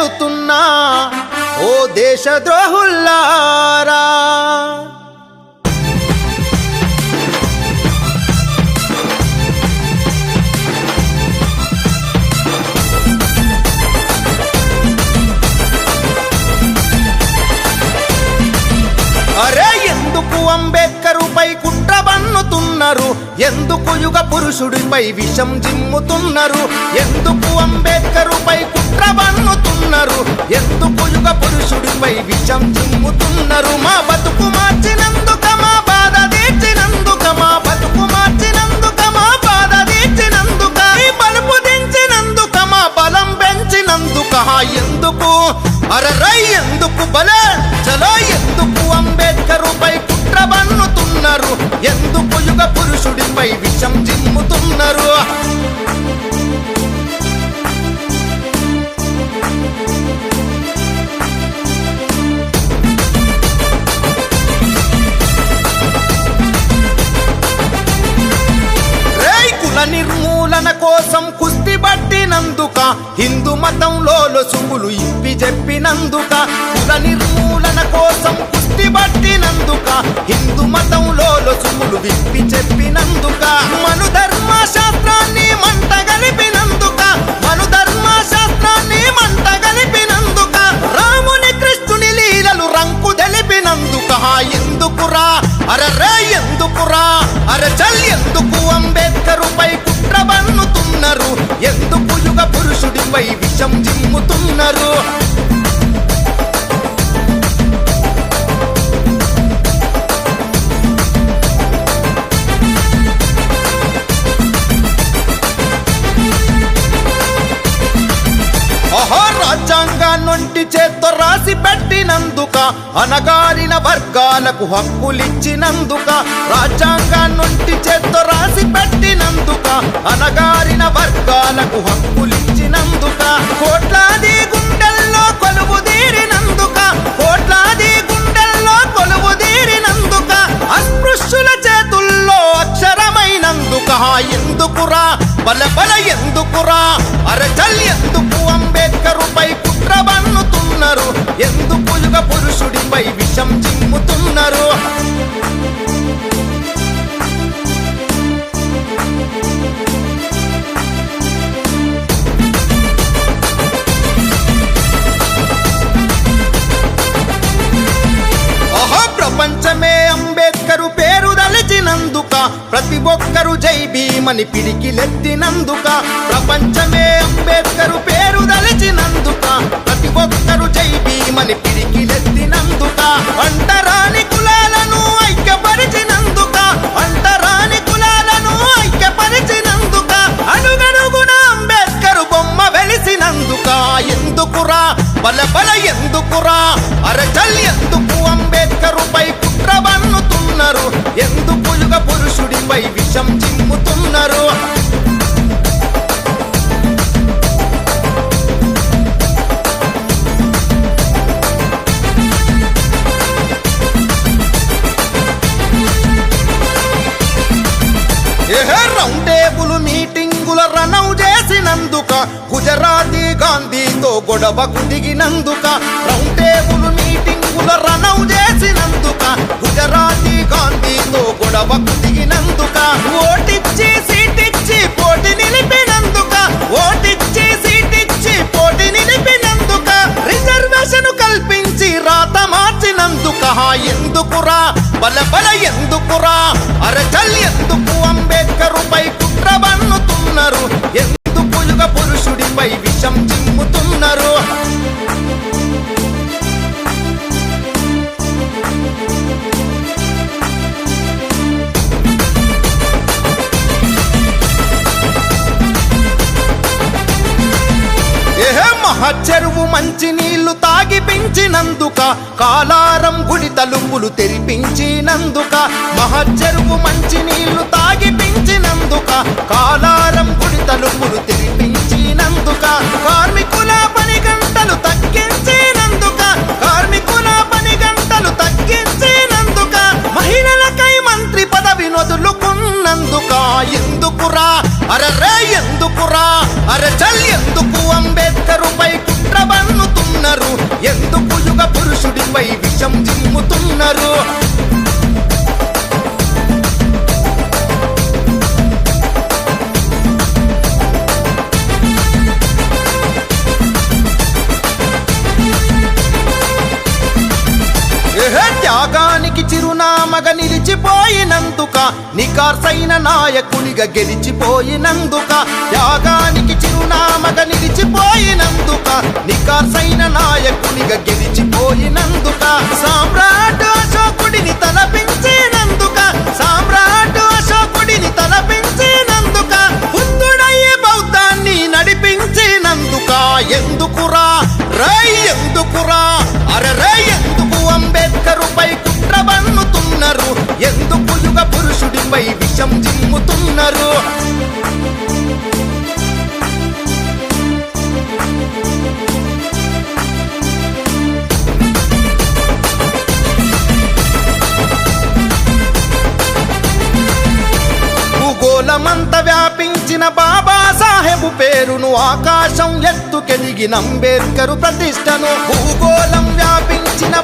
వేడుతున్నా ఓ దేశద్రోహుల్లారా. అరే ఎందుకు అంబేద్కరుపై కుట్ర బన్నుతున్నారు, ఎందుకు యుగ పురుషుడిపై విషం జిమ్ముతున్నారు, ఎందుకు అంబేద్కరుపై కుట్ర బన్నుతున్నారు, ఎందుకు యుగ పురుషుడిపై విషం జిమ్ముతున్నారు. మా బతుకు మార్చినందుక, మా బాధ తీర్చినందుక, మా బతుకు మార్చినందుక, మా బాధ తీర్చినందుక, ఈ బలుపు దించినందుక, మా బలం పెంచినందుక. ఎందుకు అరరై ఎందుకు బలే చలో, ఎందుకు అంబేద్కరుపై కుట్ర బన్నుతున్నారు, ఎందుకు యుగ పురుషుడిపై విషం జిమ్ముతున్నారు. కుల నిర్మూలన కోసం కుస్తీ పట్టినందుక, హిందూ మతంలో లొసుగులు ఇప్పి చెప్పినందుక, కుల నిర్మూలన కోసం కుస్తీ పట్టినందుక, హిందూ మతంలో లొసుగులు విప్పి చెప్పినందుక, మను ధర్మ శాస్త్రాన్ని మంట గలిపినందుక, మను ధర్మ శాస్త్రాన్ని మంట గలిపినందుక, రాముని కృష్ణుని లీలలు రంకు తెలిపినందుక. ఎందుకురా అరరే ఎందుకురా అరచల్, ఎందుకు అంబేద్కరుపై కుట్ర బన్నుతున్నారు, ఎందుకు యుగ పురుషుడిపై విషం జిమ్ముతున్నారు. రాజ్యాంగాన్నొంటి చేత్తో రాసి పెట్టినందుక, అనగారిన వర్గాలకు హక్కులిచ్చినందుక, రాజ్యాంగాన్నొంటి చేత్తో రాసి పెట్టినందుక, అనగారిన వర్గాలకు హక్కులిచ్చినందుక, కోట్లాది గుండెల్లో కొలువు తీరినందుక, కోట్లాది గుండెల్లో కొలువు తీరినందుక, అస్పృశ్యుల చేతుల్లో అక్షరమైనందుక. ఎందుకురా బల బల ఎందుకురా అరచల్, ఎందుకు అంబేద్కరుపై కుట్ర బన్నుతున్నారు, ఎందుకు యుగ పురుషుడిపై విషం జిమ్ముతున్నారు. ప్రపంచమే అంబేద్కరు పేరు దలిచినందుక, ప్రతి ఒక్కరు జై భీమని పిడికిలెత్తినందుక, ప్రపంచమే అంబేద్కరు పేరు దలిచినందుక, ప్రతి ఒక్కరు జై భీమని పిడికిలెత్తినందుక, అంటరాని కులాలను ఐక్యపరిచినందుక, అంటరాని కులాలను ఐక్యపరిచినందుక, అడుగడుగున అంబేద్కరు బొమ్మ వెలిసినందుక. ఎందుకురా బల బల ఎందుకురా అరచల్, ఎందుకు అంబేద్కరుపై కుట్ర బన్నుతున్నారు, ఎందుకు యుగ పురుషుడిపై విషం జిమ్ముతున్నారు. రౌండ్ టేబుల్ మీటింగుల రనౌ చేసినందుక, గుజరాతీ గాంధీతో గొడవకు దిగినందుక, రౌండ్ టేబుల్ మీటింగుల రనౌ చేసినందుక, గుజరాతీ గాంధీతో గొడవకు దిగినందుక, ఓటిచ్చి సీటిచ్చి పోటీ నిలిపినందుక, ఓటిచ్చి సీటిచ్చి పోటీ నిలిపినందుక, రిజర్వేషన్ కల్పించి రాత మార్చినందుక. ఎందుకురా బల బల ఎందుకురా అరచల్, ఎందుకు అంబేద్కరుపై కుట్ర బన్నుతున్నారు, ఎందుకు యుగ పురుషుడిపై విషం జిమ్ముతున్నారు. మహచెరువు మంచి నీళ్లు తాగి పెంచినందుక, కాలారం గుడి తలుపులు తెరిపించినందుక, మహచెరువు మంచి నీళ్లు తాగి పెంచినందుక, కాలారం గుడి తలుపులు తెరిపించినందుక, కార్మికుల పని గంటలు తగ్గించినందుక, కార్మికుల పని గంటలు తగ్గించినందుక, మహిళలకై మంత్రి పదవి వదులుకున్నందుక. ఎందుకురా అరరే ఎందుకురా అరచల్, ఎందుకు అంబేద్కరుపై కుట్ర బన్నుతున్నారు, చిరునామగా నిలిచిపోయినందుక నికార్సైన నాయకునిగా గెలిచిపోయినందుక త్యాగానికి చిరునామగా నిలిచిపోయినందుక నికార్సైన నాయకునిగా గెలిచిపోయినందుక సామ్రాట్ అశోకుడిని తలపించినందుక సామ్రాట్ అశోకుడిని తలపించినందుక బుద్ధుడయ్యే బౌద్ధాన్ని నడిపించినందుక ఎందుకురా రై ఎందుకురా అరే ఎందుకు అంబేద్కరుపై కుట్ర బన్నుతున్నారు ఎందుకు యుగ పురుషుడిపై విషం జిమ్ముతున్నారు భూగోళమంత వ్యాపించిన బాబాసాహెబు పేరును ఆకాశం ఎత్తుకెదిగిన అంబేద్కరు ప్రతిష్టను భూగోళం వ్యాపించిన